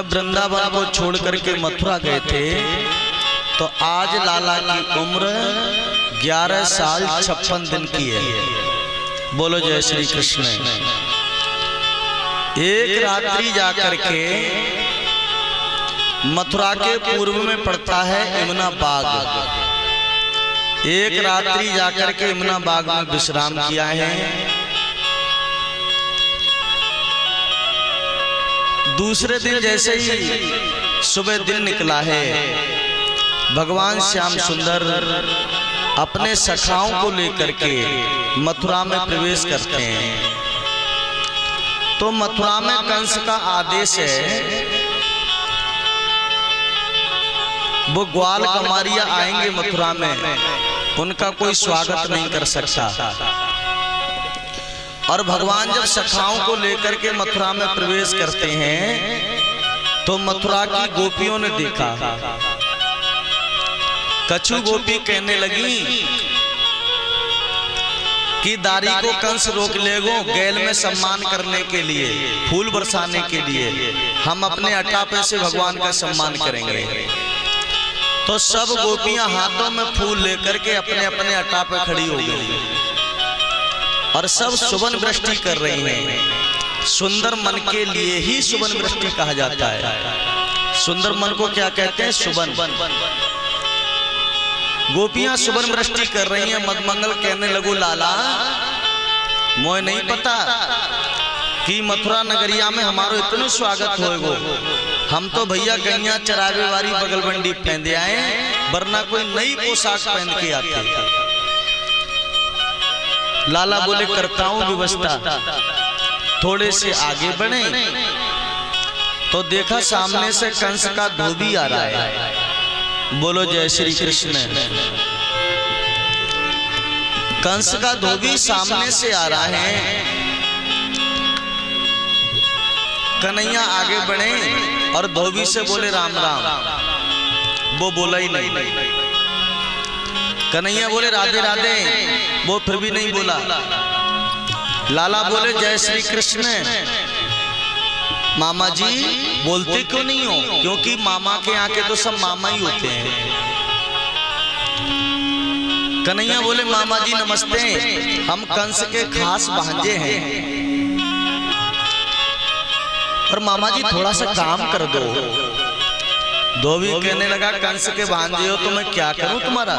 वृंदावन को छोड़ करके मथुरा गए थे तो आज लाला की उम्र 11 साल 56 दिन की है। बोलो जय श्री कृष्ण। एक रात्रि जाकर के मथुरा के पूर्व में पड़ता है यमुना बाग। एक रात्रि जाकर के यमुना बाग में विश्राम किया है। दूसरे दिन जैसे ही सुबह दिन निकला है, भगवान श्याम सुंदर अपने सखाओं को लेकर के मथुरा में प्रवेश करते हैं। तो मथुरा में कंस का आदेश है, वो ग्वाल कमारिया आएंगे मथुरा में, उनका कोई स्वागत नहीं कर सकता। और भगवान जब सखाओं को लेकर के मथुरा में प्रवेश करते हैं तो मथुरा की गोपियों ने देखा। कछु गोपी कहने लगी कि दारी को कंस रोक लेगो गैल में सम्मान करने के लिए, फूल बरसाने के लिए, हम अपने अटापे से भगवान का सम्मान करेंगे। तो सब गोपियां हाथों में फूल लेकर के अपने अपने अटापे खड़ी हो गई और सब सुबन वृष्टि कर रही हैं। सुंदर मन के लिए ही सुबन वृष्टि कहा जाता है। सुंदर मन को क्या कहते हैं? सुबन। गोपियां सुबन वृष्टि कर रही हैं। मदमंगल कहने लगो, लाला मोय नहीं पता कि मथुरा नगरिया में हमारो इतना स्वागत होएगो। हम तो भैया गैया चरावे वाली बगलबंडी पहन आए, वरना कोई नई पोशाक पहन के आते। लाला बोले, करता हूं व्यवस्था। थोड़े से आगे बढ़े तो देखा सामने से कंस का धोबी आ रहा है। बोलो जय श्री कृष्ण। कंस का धोबी सामने से आ रहा है। कन्हैया आगे बढ़े और धोबी से बोले राम राम। वो बोला ही नहीं। कन्हैया बोले राधे राधे, वो फिर भी नहीं बोला। लाला बोले जय श्री कृष्ण। मामा जी बोलते क्यों नहीं हो? क्योंकि मामा के यहाँ के तो सब मामा ही होते हैं। कन्हैया बोले मामा जी नमस्ते, हम कंस के खास भांजे हैं। और मामा जी थोड़ा सा काम कर दो। धोबी कहने लगा, कंस के भांजे हो तो मैं क्या करूं तुम्हारा?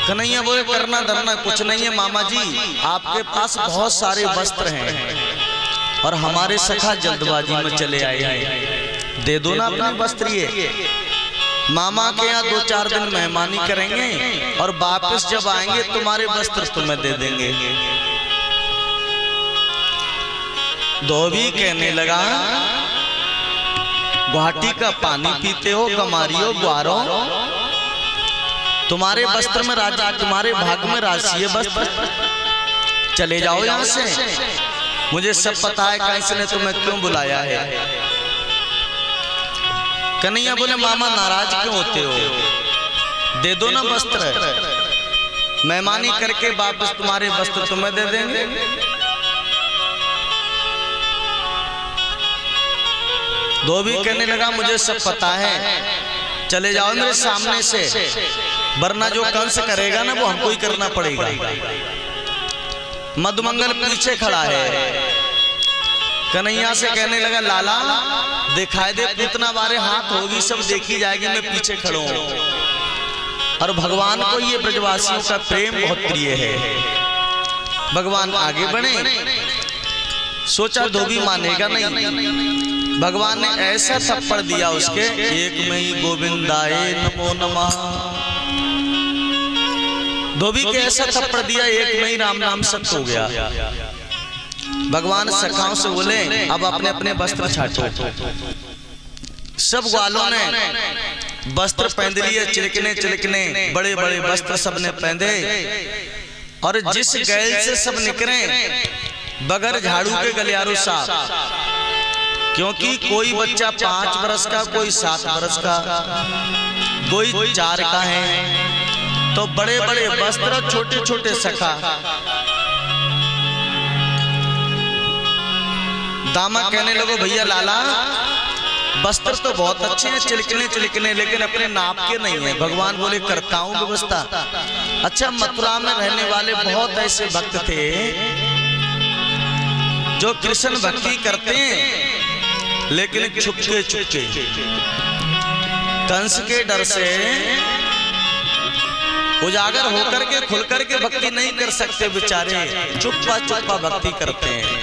कन्हैया बोले करना धरना कुछ नहीं है मामा जी, आपके पास बहुत सारे वस्त्र हैं और हमारे सखा जल्दबाजी में चले आए हैं, दे दो ना अपने वस्त्र। ये मामा के यहाँ 2-4 दिन मेहमानी करेंगे और वापस जब आएंगे तुम्हारे वस्त्र तुम्हें दे देंगे। धोबी कहने लगा, गुवाहाटी का पानी पीते हो कमारियो ग्वारो, तुम्हारे वस्त्र में राजा, तुम्हारे भाग में राशि है वस्त्र, चले जाओ यहाँ से। मुझे सब पता है कंस ने तुम्हें क्यों बुलाया है। कन्हैया बोले मामा नाराज क्यों होते हो? दे दो ना वस्त्र, मेहमानी करके वापस तुम्हारे वस्त्र तुम्हें दे देंगे। धोबी कहने लगा मुझे सब पता है, चले जाओ मेरे सामने से, वरना जो कंस करेगा ना वो हमको ही करना पड़ेगा। मधुमंगल पीछे खड़ा है। कन्हैया से कहने लगा, लाला दिखाई दे कितना बारे हाथ होगी, सब देखी जाएगी, मैं पीछे खड़ा हूं। और भगवान को ये ब्रजवासियों का प्रेम बहुत प्रिय है। भगवान आगे बढ़े, सोचा धोबी मानेगा नहीं। भगवान ने ऐसा थप्पड़ दिया उसके, एक में ही गोविंदाए नमो नमः। धोबी के ऐसा थप्पड़ दिया, एक में ही राम नाम सत्य हो गया। भगवान सखाओं से बोले अब अपने अपने वस्त्र छाटो। सब ग्वालों ने वस्त्र पहन लिए, चिलकने चिलकने बड़े बड़े वस्त्र सबने पहने। और जिस गैल से सब निकले बगैर झाड़ू के गलियारों साफ, क्योंकि कोई बच्चा 5 वर्ष का, कोई 7 वर्ष का, कोई 4 का है। तो बड़े बड़े वस्त्र, छोटे छोटे सखा दामा कहने लगो भैया लाला वस्त्र तो बहुत अच्छे हैं चिलकने चिलकने, लेकिन अपने नाप के नहीं है। भगवान बोले करता हूं व्यवस्था। अच्छा, मथुरा में रहने वाले बहुत ऐसे भक्त थे जो कृष्ण भक्ति करते हैं लेकिन छुपके छुपके, कंस के डर से उजागर होकर के खुल करके भक्ति नहीं कर सकते बेचारे, चुप्पा चुप्पा भक्ति करते हैं।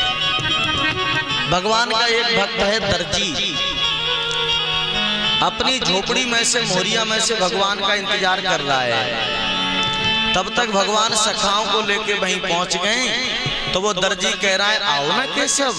भगवान का एक भक्त है दर्जी, अपनी झोपड़ी में से मोहरिया में से भगवान का इंतजार कर रहा है। तब तक भगवान सखाओं को लेके वहीं पहुंच गए तो वो दर्जी कह रहा है आओ ना केशव।